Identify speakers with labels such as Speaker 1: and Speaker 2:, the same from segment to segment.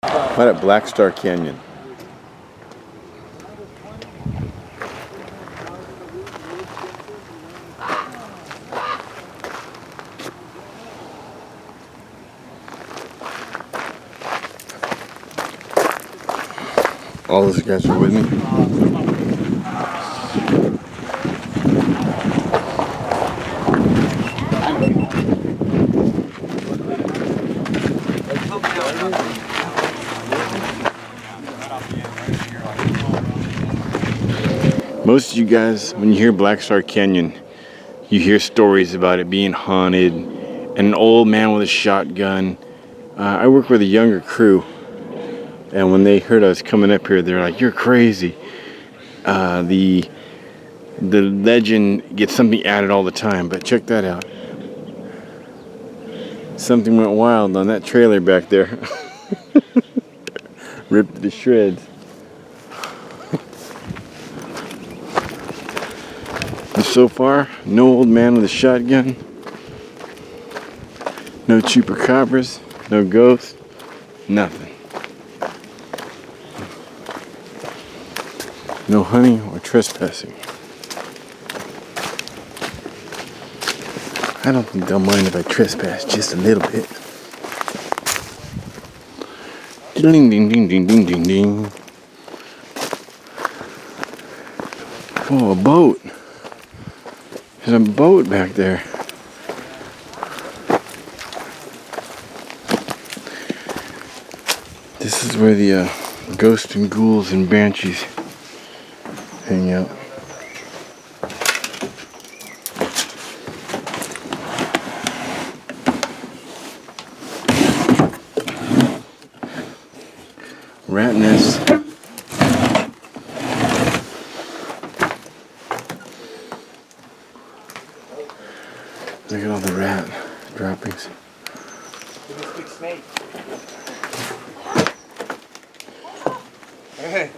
Speaker 1: Right at BlackStar Canyon. All those guys are with me. Most of you guys, when you hear BlackStar Canyon, you hear stories about it being haunted and an old man with a shotgun. I work with a younger crew, and when they heard I was coming up here, they're like, "You're crazy." The legend gets something added all the time, but check that out. Something went wild on that trailer back there. Ripped to shreds. And so far, no old man with a shotgun, no chupacabras, no ghosts, nothing. No hunting or trespassing. I don't think they'll mind if I trespass just a little bit. Ding ding ding ding ding ding ding. Oh, a boat. There's a boat back there. This is where the ghosts and ghouls and banshees hang out. Rat nest. Look at all the rat droppings.
Speaker 2: Big snake. Hey.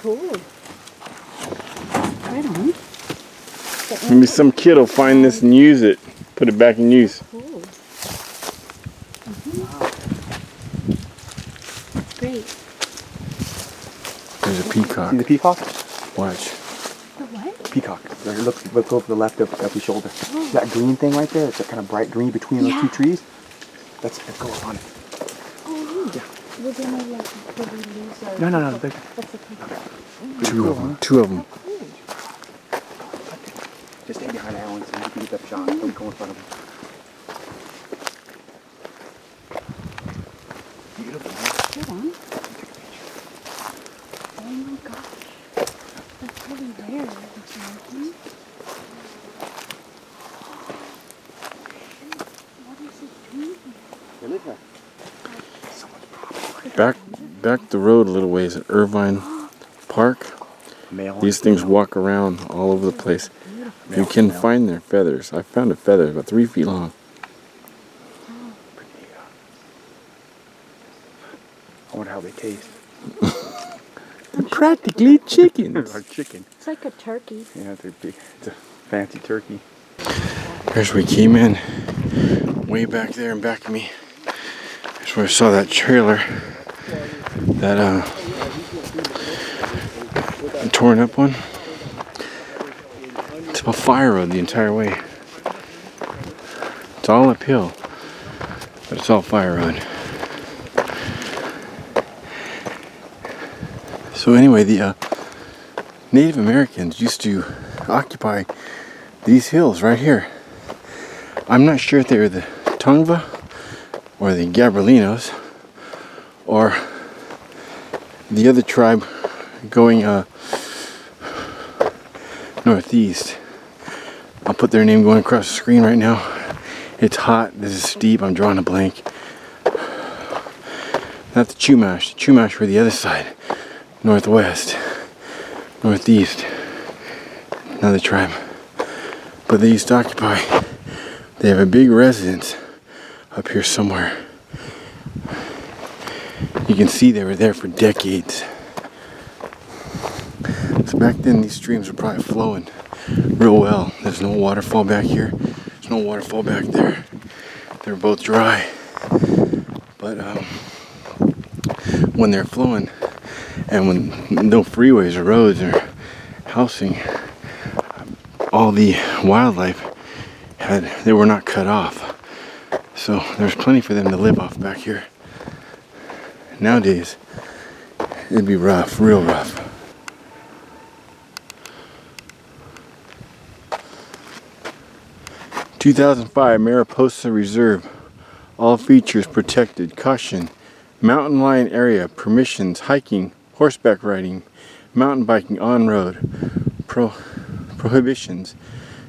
Speaker 3: Cool. Right on.
Speaker 1: Maybe some kid will find this and use it. Put it back in use.
Speaker 3: Cool. Great.
Speaker 1: There's a peacock.
Speaker 2: See the peacock?
Speaker 1: Watch.
Speaker 3: The what?
Speaker 2: Peacock. Look over the left of your shoulder. Oh. That green thing right there, it's that kind of bright green between those two trees. That's going on it.
Speaker 3: Oh,
Speaker 2: yeah.
Speaker 3: We're gonna like put it loose or
Speaker 2: No.
Speaker 3: That's a peacock.
Speaker 1: Two of them.
Speaker 3: Oh, cool.
Speaker 2: Just stay behind Alan so you can get that shot. Don't go in front of him. Beautiful.
Speaker 3: Hold on. Oh my gosh. That's really rare. What is it doing here?
Speaker 1: Back the road a little ways at Irvine Park. These things walk around all over the place. You can find their feathers. I found a feather about 3 feet long.
Speaker 2: I wonder how they taste.
Speaker 1: They're practically chickens.
Speaker 2: Like chicken.
Speaker 3: It's like a turkey.
Speaker 2: Yeah, they're big. It's a fancy turkey.
Speaker 1: Here's where we came in. Way back there and back of me. Here's where I saw that trailer. That torn up one. It's a fire road the entire way. It's all uphill, but it's all fire road. So anyway, the Native Americans used to occupy these hills right here. I'm not sure if they were the Tongva or the Gabrieleños or the other tribe going northeast. I'll put their name going across the screen right now. It's hot, this is steep, I'm drawing a blank. Not the Chumash. The Chumash were the other side. Northwest, northeast, another tribe. But they used to occupy. They have a big residence up here somewhere. You can see they were there for decades. So back then these streams were probably flowing real well. There's no waterfall back here. There's no waterfall back there. They're both dry. But when they're flowing and when no freeways or roads or housing, all the wildlife they were not cut off. So there's plenty for them to live off back here. Nowadays, it'd be rough, real rough. (2005) Mariposa Reserve. All features protected. Caution. Mountain lion area. Permissions. Hiking, horseback riding, mountain biking on road. Prohibitions.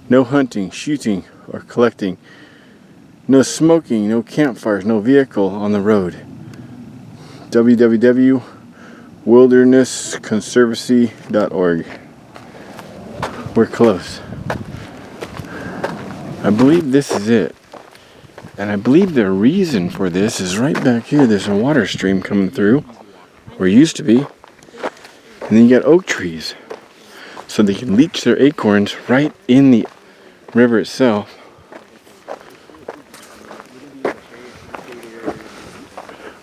Speaker 1: No hunting, shooting, or collecting. No smoking, no campfires, no vehicle on the road. www.wildernessconservancy.org. We're close. I believe this is it. And I believe the reason for this is right back here. There's a water stream coming through, or used to be. And then you got oak trees. So they can leach their acorns right in the river itself.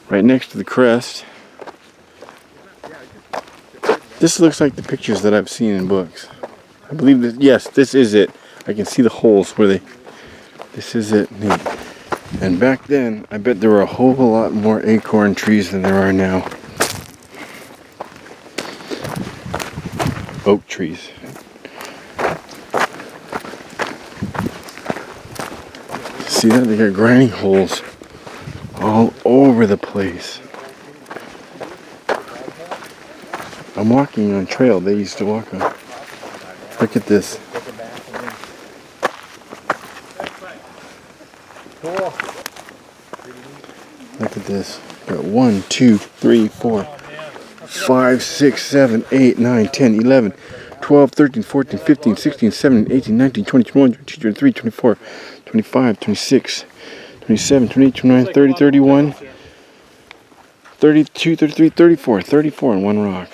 Speaker 1: Right next to the crest. This looks like the pictures that I've seen in books. I believe that, yes, this is it. I can see the holes where they, this is it. And back then, I bet there were a whole lot more acorn trees than there are now. Oak trees. See that? They got grinding holes all over the place. I'm walking on a trail they used to walk on. Look at this. Look at this. Got 1, 2, 3, 4, 5, 6, 7, 8, 9, 10, 11, 12, 13, 14, 15, 16, 17, 18, 19, 20, 21, 22, 23, 24, 25, 26, 27, 28, 29, 30, 31, 32, 33, 34. 34 in one rock.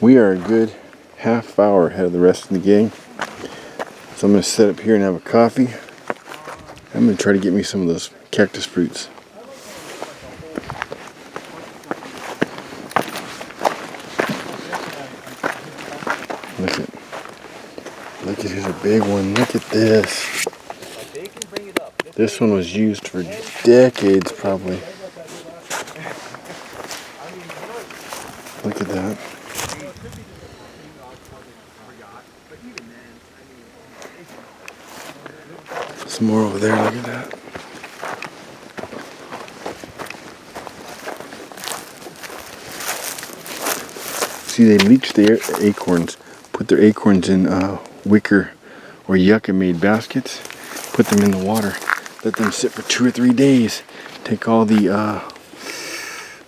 Speaker 1: We are a good half hour ahead of the rest of the gang. So I'm going to sit up here and have a coffee. I'm going to try to get me some of those cactus fruits. Look at here's a big one. Look at this. This one was used for decades probably. Look at that. Some more over there, look at that. See, they leach their acorns, put their acorns in wicker or yucca made baskets, put them in the water, let them sit for 2 or 3 days, take all the,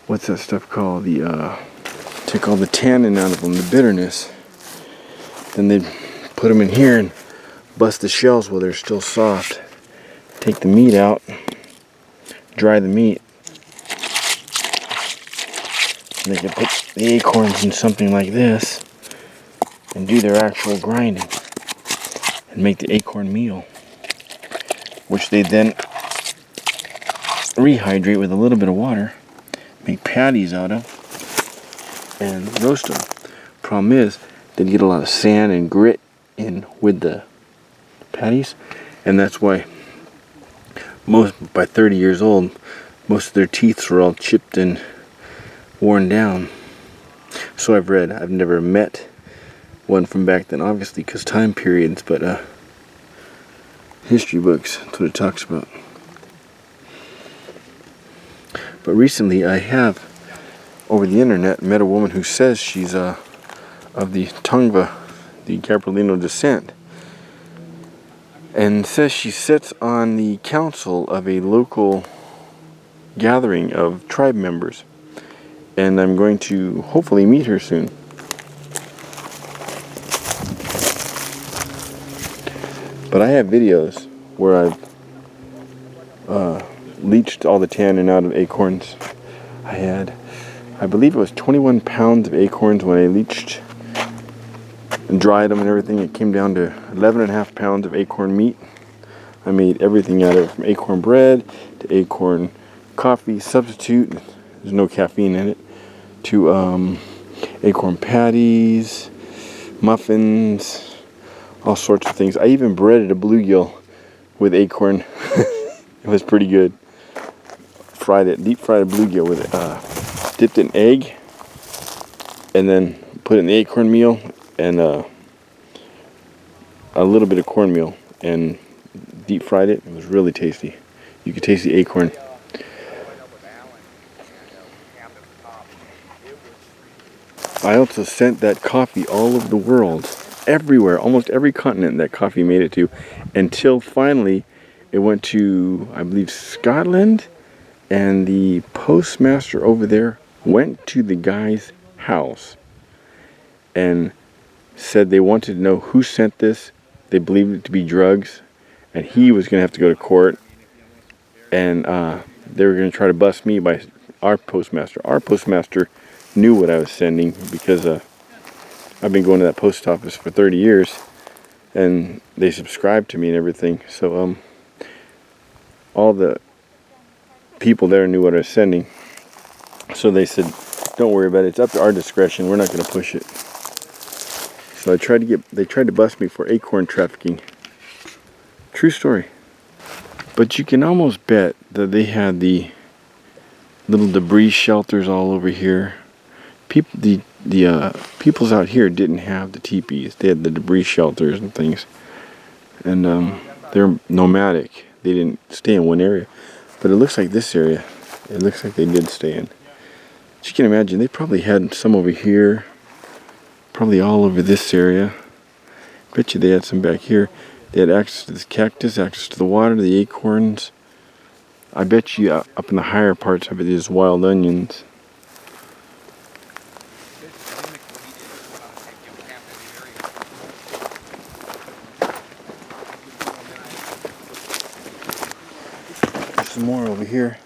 Speaker 1: what's that stuff called? Take all the tannin out of them, the bitterness. Then they put them in here and bust the shells while they're still soft. Take the meat out, dry the meat. And they can put the acorns in something like this and do their actual grinding and make the acorn meal, which they then rehydrate with a little bit of water, make patties out of, and roast them. Problem is, they get a lot of sand and grit in with the patties, and that's why by 30 years old, most of their teeth are all chipped and worn down. So I've read. I've never met one from back then, obviously, because time periods, but history books, that's what it talks about. But recently I have, over the internet, met a woman who says she's of the Tongva, the Gabrieleño descent, and says she sits on the council of a local gathering of tribe members. And I'm going to hopefully meet her soon. But I have videos where I've leached all the tannin out of acorns I had, I believe it was 21 pounds of acorns when I leached and dried them and everything. It came down to 11.5 pounds of acorn meat. I made everything out of it, from acorn bread to acorn coffee substitute. There's no caffeine in it. To acorn patties, muffins, all sorts of things. I even breaded a bluegill with acorn. It was pretty good. Fried it, deep fried a bluegill with it. Dipped it in egg, and then put it in the acorn meal and a little bit of cornmeal, and deep fried it. It was really tasty. You could taste the acorn. I also sent that coffee all over the world, everywhere, almost every continent that coffee made it to, until finally it went to, I believe, Scotland, and the postmaster over there went to the guy's house and said they wanted to know who sent this. They believed it to be drugs, and he was going to have to go to court, and they were going to try to bust me by our postmaster. Our postmaster knew what I was sending because I've been going to that post office for 30 years, and they subscribed to me and everything. So all the people there knew what I was sending. So they said, "Don't worry about it. It's up to our discretion. We're not going to push it." So they tried to bust me for acorn trafficking. True story. But you can almost bet that they had the little debris shelters all over here. The peoples out here didn't have the teepees. They had the debris shelters and things. And they're nomadic. They didn't stay in one area. But it looks like this area, it looks like they did stay in. But you can imagine, they probably had some over here. Probably all over this area. Bet you they had some back here. They had access to this cactus, access to the water, the acorns. I bet you up in the higher parts of it is wild onions. There's some more over here.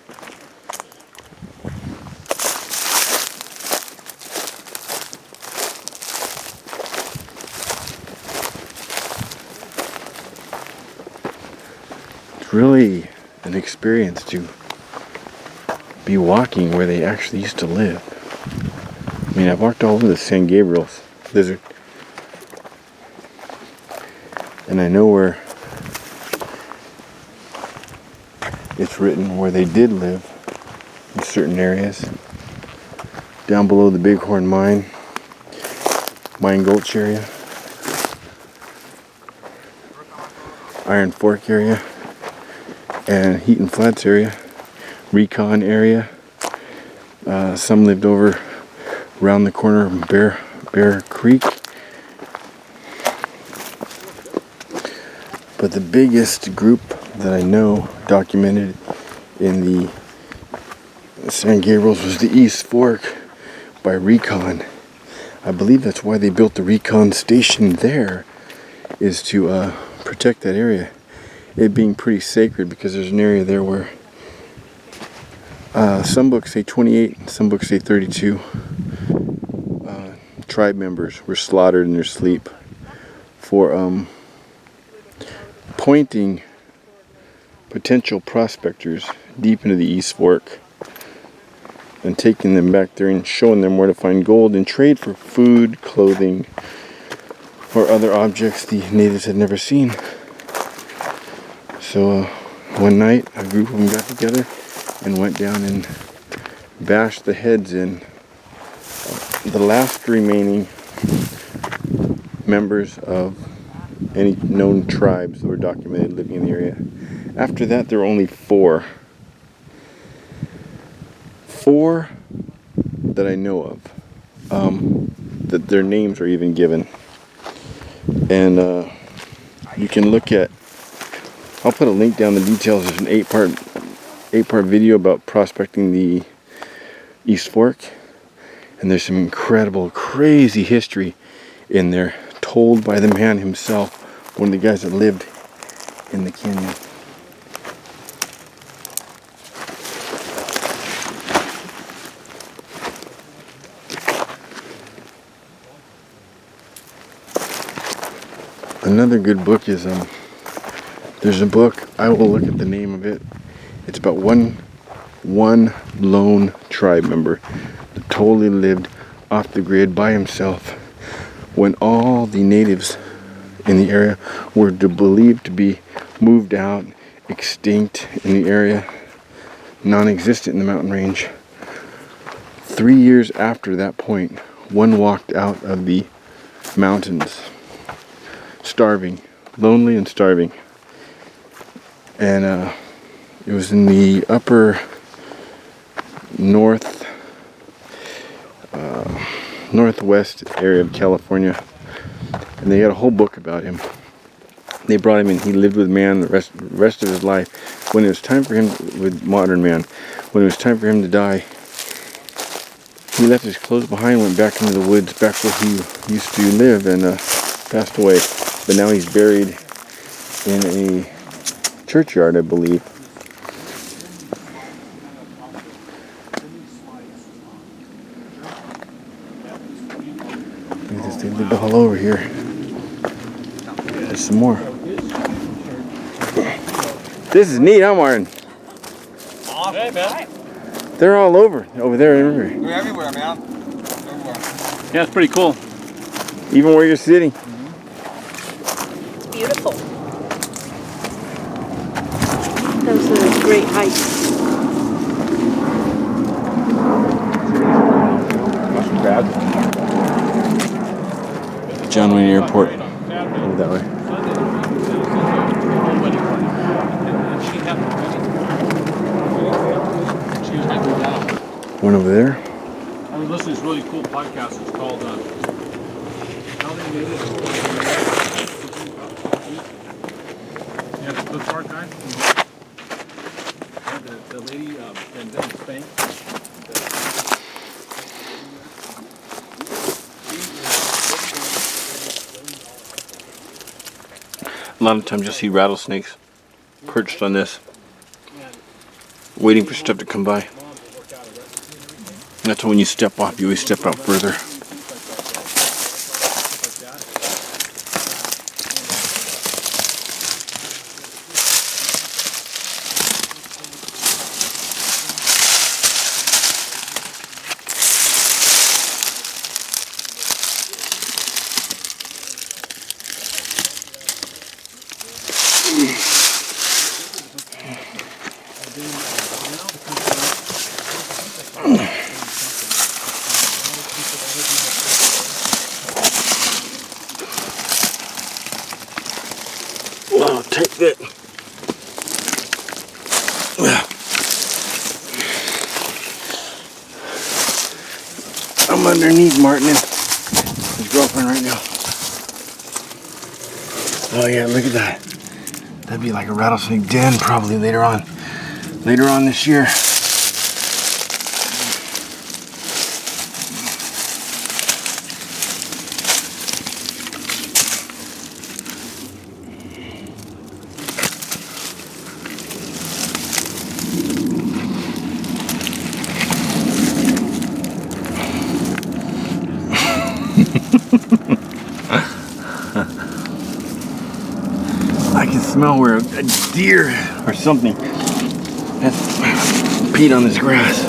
Speaker 1: It's really an experience to be walking where they actually used to live. I mean, I've walked all over the San Gabriel's desert, and I know where it's written where they did live in certain areas. Down below the Bighorn Mine Gulch area, Iron Fork area, and Heaton Flats area, Recon area. Some lived over around the corner of Bear Creek. But the biggest group that I know documented in the San Gabriel's was the East Fork by Recon. I believe that's why they built the Recon station there, is to protect that area. It being pretty sacred, because there's an area there where some books say 28, some books say 32 tribe members were slaughtered in their sleep for pointing potential prospectors deep into the East Fork and taking them back there and showing them where to find gold in trade for food, clothing, or other objects the natives had never seen. So one night a group of them got together and went down and bashed the heads in the last remaining members of any known tribes that were documented living in the area. After that, there were only four that I know of, that their names are even given. And you can look at, I'll put a link down the details. There's an eight-part video about prospecting the East Fork, and there's some incredible, crazy history in there, told by the man himself, one of the guys that lived in the canyon. Another good book is there's a book, I will look at the name of it. It's about one lone tribe member that totally lived off the grid by himself when all the natives in the area were believed to be moved out, extinct in the area, non-existent in the mountain range. 3 years after that point, one walked out of the mountains, starving, lonely and starving. And it was in the upper northwest area of California, and they had a whole book about him. They brought him in. He lived with man the rest of his life. When it was time for him, with modern man, when it was time for him to die, he left his clothes behind, went back into the woods, back where he used to live, and passed away. But now he's buried in a churchyard, I believe. They lived all over here. There's some more. This is neat, huh, Martin?
Speaker 4: Hey, man.
Speaker 1: They're all over there. Everywhere.
Speaker 4: They're everywhere, man. Everywhere. Yeah, it's pretty cool.
Speaker 1: Even where you're sitting.
Speaker 3: It's beautiful. Those are great hikes.
Speaker 1: John Wayne Airport. Over that way. One over there.
Speaker 4: I was listening to this really cool podcast. It's called How They Made It. Yeah, the car guy. The lady in Spain.
Speaker 1: A lot of times you'll see rattlesnakes perched on this, waiting for stuff to come by. That's when you step off, you always step out further. Wow, take that. I'm underneath Martin and his girlfriend right now. Oh yeah, look at that. That'd be like a rattlesnake den probably later on this year. I can smell where a deer or something has peed on this grass.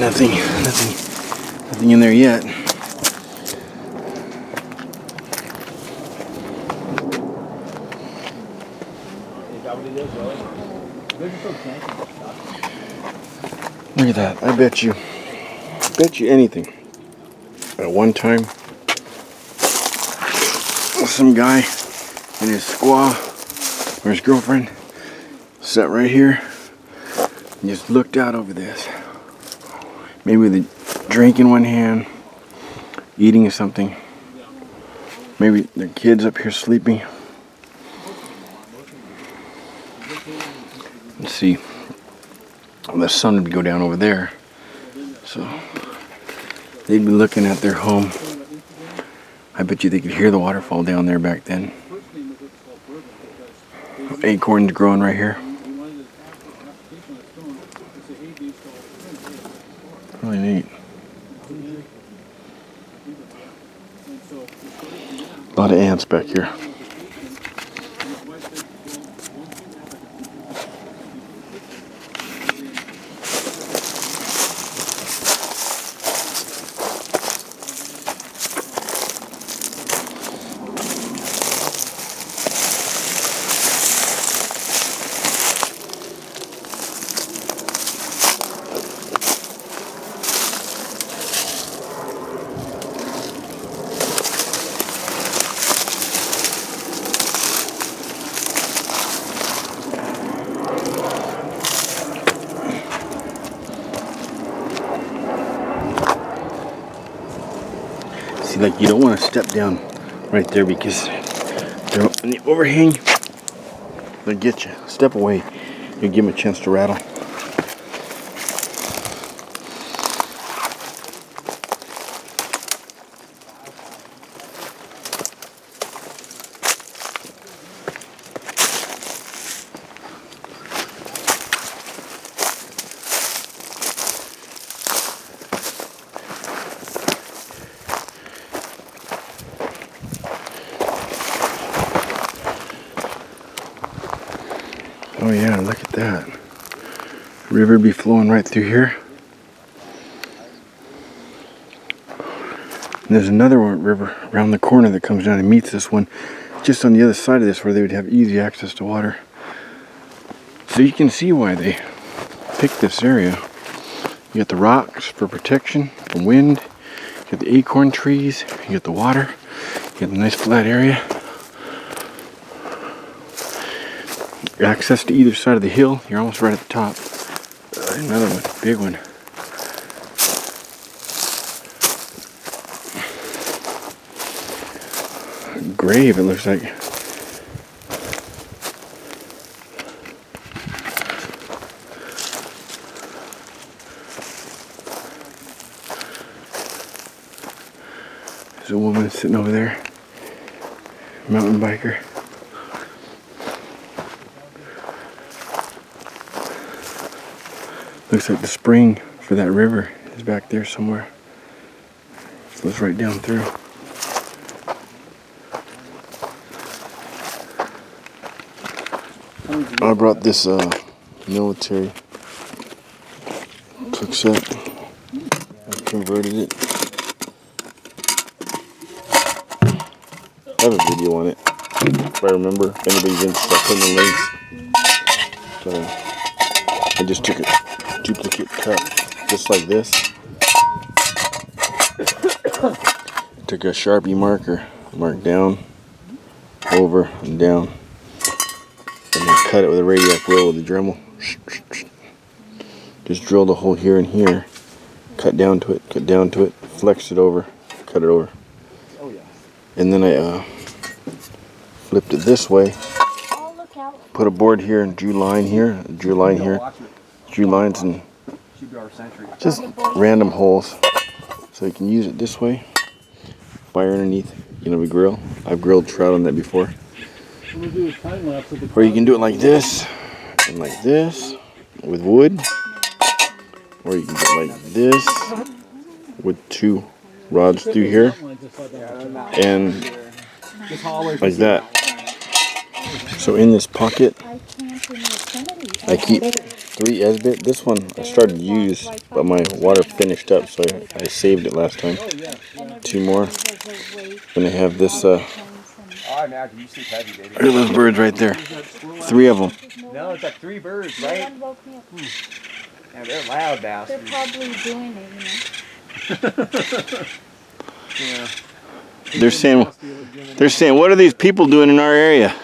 Speaker 1: Nothing in there yet. Look at that. I bet you anything. At one time, some guy and his squaw or his girlfriend sat right here and just looked out over this. Maybe with a drink in one hand, eating something. Maybe their kids up here sleeping. Let's see. The sun would go down over there. So they'd be looking at their home I bet you they could hear the waterfall down there back then. Acorns growing right here. Really neat. A lot of ants back here. See, like, you don't want to step down right there because they're in the overhang. They'll get you. Step away. You'll give them a chance to rattle. Oh yeah, look at that. River be flowing right through here. And there's another river around the corner that comes down and meets this one just on the other side of this where they would have easy access to water. So you can see why they picked this area. You got the rocks for protection from wind. You got the acorn trees. You got the water. You got the nice flat area. Access to either side of the hill. You're almost right at the top. Another one, big one. Grave, it looks like. There's a woman sitting over there. Mountain biker. Looks like the spring for that river is back there somewhere. Flows right down through. I brought this military cook set. I converted it. I have a video on it. If I remember, if anybody's interested, I'll put in the links. So I just took a duplicate cut just like this. Took a Sharpie marker, marked down, over, and down, and then cut it with a radiac wheel with a Dremel. Just drilled a hole here and here, cut down to it, flexed it over, cut it over. And then I flipped it this way, put a board here and drew line here, drew line here. Drew lines and just random holes so you can use it this way. Fire underneath, you know, we grill. I've grilled trout on that before. Or you can do it like this and like this with wood, or you can do it like this with two rods through here and like that. So in this pocket I keep 3 Esbit. This one I started to use, but my water finished up, so I saved it last time. 2 more. And I have this, look at those birds right there. 3 of them.
Speaker 2: No, it's like 3 birds, right? Yeah, they're loud bastards.
Speaker 3: They're probably doing it, you know.
Speaker 2: Yeah.
Speaker 1: They're saying, what are these people doing in our area?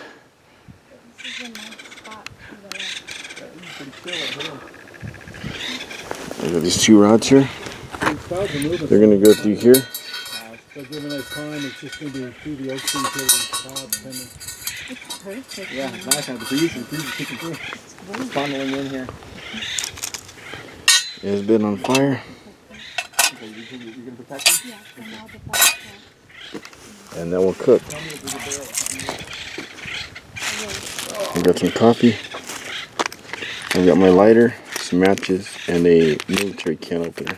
Speaker 1: I got these 2 rods here. They're going to go through here.
Speaker 4: So given that time, it's just going to be through the oak trees here with clouds coming.
Speaker 3: It's perfect.
Speaker 2: Yeah, it's nice. The breeze is kicking through. It's funneling in here.
Speaker 1: It's been on fire.
Speaker 2: Okay, you're going to protect them?
Speaker 3: Yeah, and now the fire.
Speaker 1: and then we'll cook. I got some coffee. I got my lighter, some matches, and a military can opener.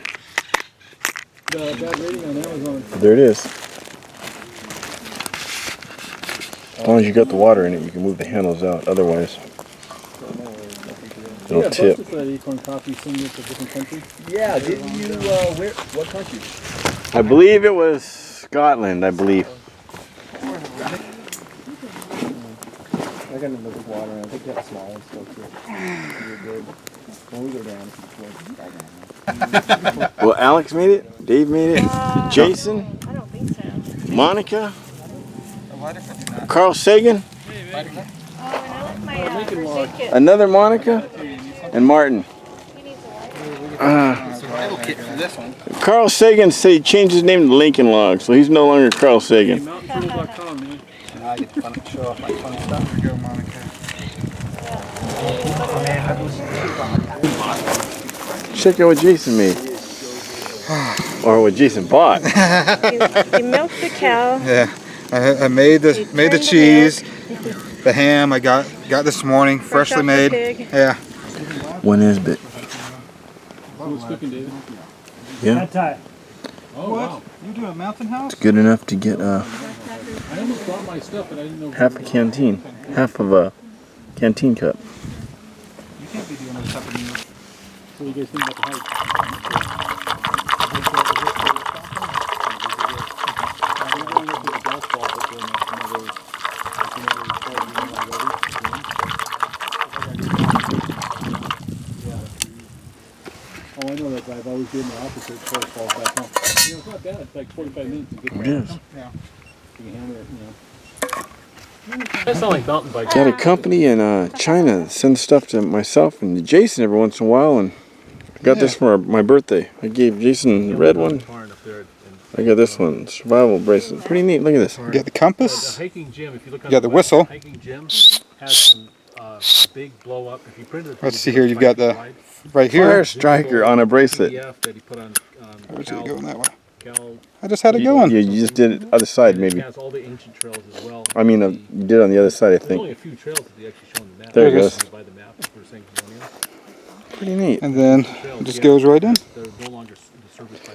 Speaker 4: That rating on Amazon.
Speaker 1: There it is. As long as you got the water in it, you can move the handles out. Otherwise, it'll tip.
Speaker 4: That Acorn coffee send it to different countries.
Speaker 2: Yeah, didn't you, what country?
Speaker 1: I believe it was Scotland, I believe.
Speaker 2: I got another big water, and I think you have a small one still too. You're good. When we go down, it's
Speaker 1: Well, Alex made it, Dave made it, Jason,
Speaker 3: I don't think so.
Speaker 1: Monica, Carl Sagan,
Speaker 3: Oh, and I left my first aid kit.
Speaker 1: another Monica, and Martin.
Speaker 3: He needs a lighter.
Speaker 2: survival kit for this one.
Speaker 1: Carl Sagan said he changed his name to Lincoln Log, so he's no longer Carl Sagan.
Speaker 4: MountainTool.com, man.
Speaker 2: I get to show off my fun stuff. Here we go, Monica.
Speaker 1: Check out what Jason made. Or what Jason bought.
Speaker 3: You milked the cow.
Speaker 5: Yeah, I made the cheese, the ham I got this morning, freshly
Speaker 3: off the
Speaker 5: made.
Speaker 3: pig.
Speaker 5: Yeah.
Speaker 1: One Isbit.
Speaker 4: Who's cooking, David?
Speaker 1: Yeah,
Speaker 4: Oh, wow.
Speaker 5: You do a mountain house?
Speaker 1: it's good enough to get
Speaker 4: I almost brought my stuff, but I didn't know.
Speaker 1: half a canteen. Half of a canteen cup.
Speaker 5: You can't be doing this type of meal.
Speaker 4: What do you guys think about the hike? Oh, I know that drive. I always do the opposite. First falls back home. You know, it's not bad. It's like 45 minutes to get
Speaker 1: It
Speaker 4: back.
Speaker 1: is.
Speaker 5: Yeah.
Speaker 4: You can handle it, you know. That's not like mountain biking.
Speaker 1: Got a company in China that sends stuff to myself and to Jason every once in a while, and I got this for my birthday. I gave Jason the red one. I got this one, survival bracelet. Pretty neat. Look at this.
Speaker 5: You got the compass.
Speaker 4: The hiking gym, if you look on
Speaker 5: You got the whistle.
Speaker 4: hiking gym has some big blow up. If you printed it,
Speaker 5: Let's see here. You've got the right
Speaker 1: Fire
Speaker 5: here.
Speaker 1: striker on a bracelet.
Speaker 4: PDF that he put on
Speaker 5: Where's it going that way?
Speaker 4: Cal.
Speaker 5: I just had it going.
Speaker 1: You just did it other side,
Speaker 4: It
Speaker 1: maybe.
Speaker 4: has all the ancient trails as well.
Speaker 1: I mean, you did it on the other side, I
Speaker 4: There's only
Speaker 1: think.
Speaker 4: a few trails that they actually show on the map.
Speaker 1: There it goes.
Speaker 4: By the map for St. Colonial.
Speaker 1: Pretty neat.
Speaker 5: And then it just goes right in.
Speaker 4: They're no longer serviced by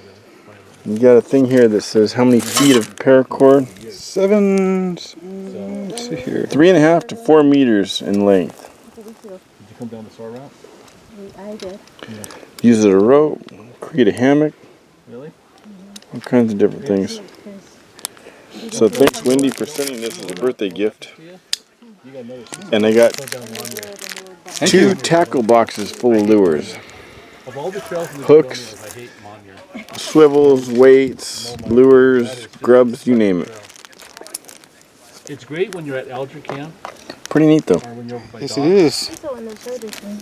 Speaker 4: the
Speaker 1: You got a thing here that says how many feet of paracord?
Speaker 5: 7. Let's see here.
Speaker 1: 3.5 to 4 meters in length.
Speaker 4: Did you come down the SOAR route?
Speaker 3: I did.
Speaker 1: Use a rope, create a hammock,
Speaker 4: Really?
Speaker 1: all kinds of different things. So thanks, Wendy, for sending this as a birthday gift.
Speaker 4: You got another
Speaker 1: And I got
Speaker 5: Thank
Speaker 1: 2
Speaker 5: you.
Speaker 1: tackle boxes full of lures.
Speaker 4: Of all the trails in the
Speaker 1: Hooks.
Speaker 4: Colonials, I hate Monier.
Speaker 1: Swivels, weights, lures, grubs, you name it.
Speaker 4: It's great when you're at Alger Camp
Speaker 1: Pretty neat though.
Speaker 4: or when you're over by
Speaker 5: Yes,
Speaker 4: Dock.
Speaker 5: it is.
Speaker 3: He's the one that showed it to me.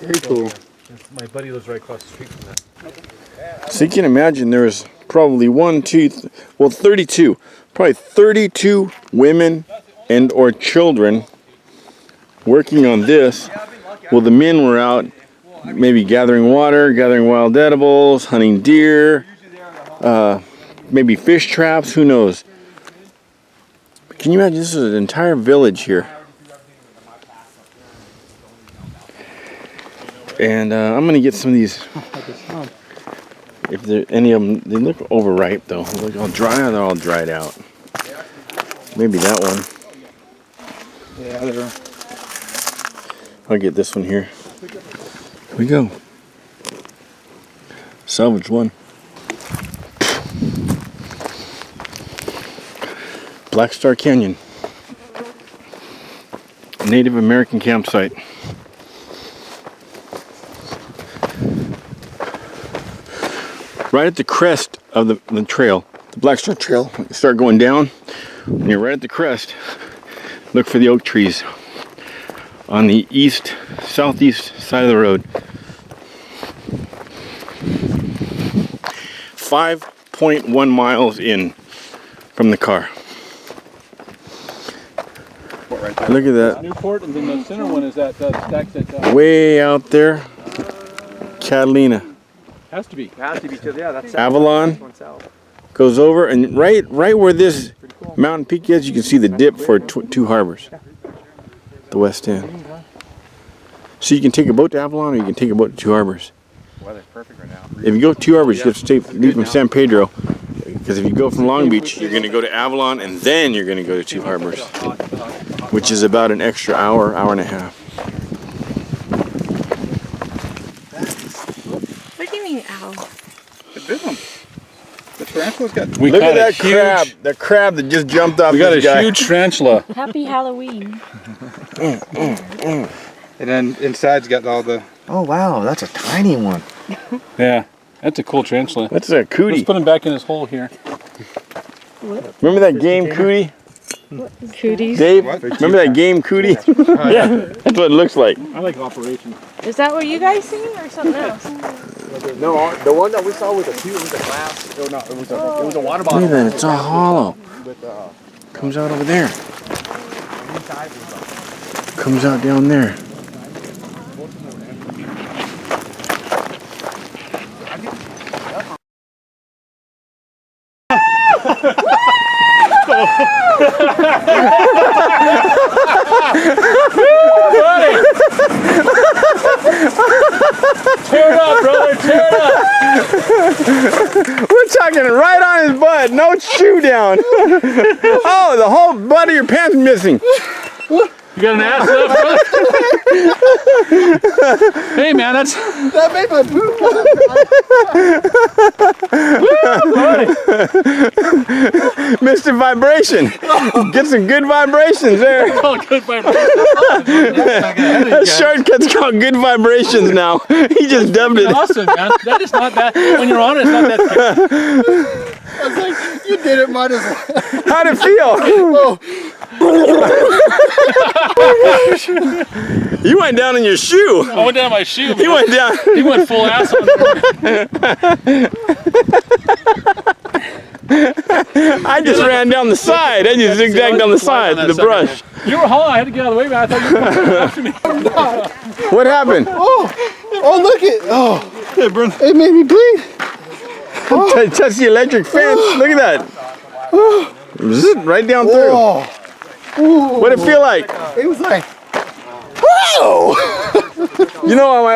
Speaker 5: Very cool.
Speaker 4: My buddy lives right across the street from that.
Speaker 1: So you can imagine there was probably 32, probably 32 women and or children working on this. Well, the men were out maybe gathering water, gathering wild edibles, hunting deer, maybe fish traps, who knows. Can you imagine this is an entire village here? And I'm gonna get some of these. If there any of them, they look overripe though. They look all dry, or they're all dried out. Maybe that one.
Speaker 5: Yeah, they're.
Speaker 1: I'll get this one here. Here we go. Salvage one. BlackStar Canyon. Native American campsite. Right at the crest of the trail, the BlackStar Trail, you start going down, when you're right at the crest, look for the oak trees on the southeast side of the road. 5.1 miles in from the car. Look at that.
Speaker 4: Newport, and then the center one is that stack that
Speaker 1: Way out there, Catalina.
Speaker 4: has to be.
Speaker 2: It has to be, yeah, that's
Speaker 1: Avalon, Goes over, and right where this mountain peak is, you can see the dip for Two Harbors, the west end. So you can take a boat to Avalon, or you can take a boat to Two Harbors.
Speaker 2: Weather's perfect right now.
Speaker 1: If you go to Two Harbors, you have to leave from San Pedro, because if you go from Long Beach, you're going to go to Avalon, and then you're going to go to Two Harbors, which is about an extra hour, hour and a half.
Speaker 3: What do you mean, ow?
Speaker 5: The big one. The tarantula's got.
Speaker 4: We
Speaker 1: Look
Speaker 4: caught
Speaker 1: at that
Speaker 4: a huge,
Speaker 1: crab, the crab that just jumped off
Speaker 4: We got
Speaker 1: this
Speaker 4: a
Speaker 1: guy.
Speaker 4: huge tarantula.
Speaker 3: Happy Halloween.
Speaker 5: And then inside's got all the.
Speaker 2: Oh wow, that's a tiny one.
Speaker 4: Yeah, that's a cool tarantula.
Speaker 1: That's a
Speaker 4: Let's
Speaker 1: cootie.
Speaker 4: put him back in his hole here.
Speaker 1: Remember that game cootie?
Speaker 3: Cooties.
Speaker 1: Dave,
Speaker 5: What?
Speaker 1: remember that game cootie? Yeah, that's what it looks like.
Speaker 4: I like Operation.
Speaker 3: Is that what you guys seen or something else?
Speaker 2: No, the one that we saw was a glass. Oh, no, it was a water
Speaker 1: Look at that, it's all hollow. Comes out over there. Comes out down there.
Speaker 4: Tear it up, brother, tear it up.
Speaker 1: We're talking right on his butt, no shoe down. Oh, the whole butt of your pants missing.
Speaker 4: You got an ass left, brother? Hey, man, that's.
Speaker 2: That made my poop.
Speaker 1: Mr. Vibration. Get some good vibrations there.
Speaker 4: Oh, good vibration.
Speaker 1: That shortcut's called Good Vibrations now. He just dubbed it.
Speaker 4: Awesome, man. That is not that. When you're on it, it's not that scary.
Speaker 2: I was like, you did it, might as well.
Speaker 1: How'd it feel? You went down in your shoe.
Speaker 4: I went down my shoe.
Speaker 1: He went down.
Speaker 4: He went full ass on it.
Speaker 1: I just ran down the side. I just zigzagged down the side to the brush.
Speaker 4: You were hauling. I had to get out of the way, man. I thought you were after me.
Speaker 1: What happened?
Speaker 2: Oh, look it. Oh, it made me bleed.
Speaker 1: Touch the electric fence. Look at that. Zzz, right down through.
Speaker 2: Oh,
Speaker 1: What'd it feel like?
Speaker 2: it was like,
Speaker 1: You know, I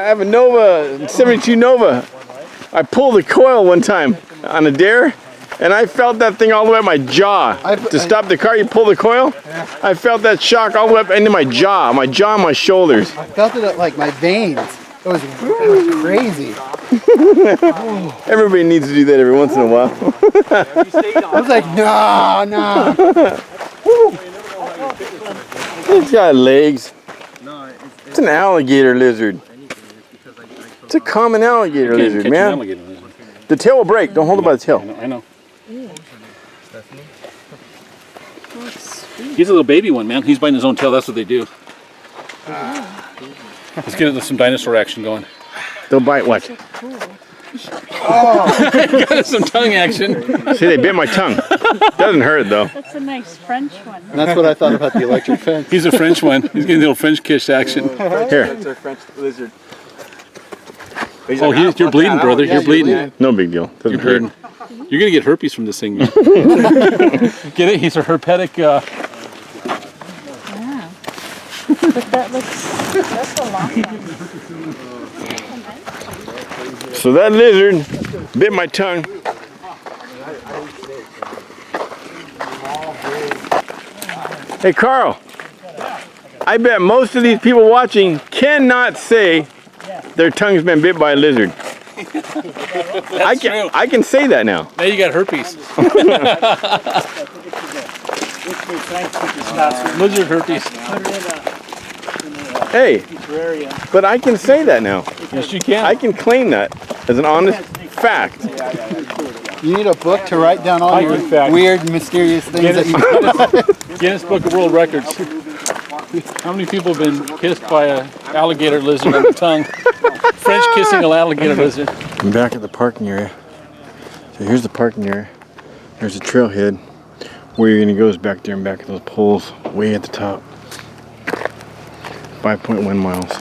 Speaker 1: have a Nova, 72 Nova. I pulled the coil one time on a dare, and I felt that thing all the way up my jaw. To stop the car, you pull the coil. I felt that shock all the way up into my jaw and my shoulders.
Speaker 2: I felt it at like my veins. It was crazy.
Speaker 1: Everybody needs to do that every once in a while.
Speaker 2: I was like, no.
Speaker 1: It's got legs. It's an alligator lizard. It's a common alligator lizard,
Speaker 4: Catch an
Speaker 1: man.
Speaker 4: alligator lizard.
Speaker 1: The tail will break. Don't hold it by the tail.
Speaker 4: I know. He's a little baby one, man. He's biting his own tail. That's what they do. Let's get some dinosaur action going.
Speaker 1: They'll bite what?
Speaker 4: Got some tongue action.
Speaker 1: See, they bit my tongue. Doesn't hurt though.
Speaker 3: That's a nice French one.
Speaker 2: And that's what I thought about the electric fence.
Speaker 4: He's a French one. He's getting a little French kiss action.
Speaker 1: Here,
Speaker 2: That's a French lizard.
Speaker 4: Oh, you're bleeding, brother. You're bleeding.
Speaker 1: no big deal. Doesn't
Speaker 4: You're
Speaker 1: hurt.
Speaker 4: hurting. You're gonna get herpes from this thing, man. Get it? He's a herpetic.
Speaker 3: Wow. But that's a long one.
Speaker 1: So that lizard bit my tongue. Hey, Carl. I bet most of these people watching cannot say their tongue's been bit by a lizard.
Speaker 4: True.
Speaker 1: I can say that now.
Speaker 4: Now you got herpes. Lizard herpes.
Speaker 1: Hey, but I can say that now.
Speaker 4: Yes, you can.
Speaker 1: I can claim that as an honest fact.
Speaker 2: You need a book to write down all your
Speaker 4: in fact.
Speaker 2: weird, mysterious things that you
Speaker 4: Guinness Book of World Records. How many people have been kissed by an alligator lizard on the tongue? French kissing an alligator lizard.
Speaker 1: I'm back at the parking area. So here's the parking area. There's a trailhead. Where you're gonna go is back there and back at those poles way at the top. 5.1 miles.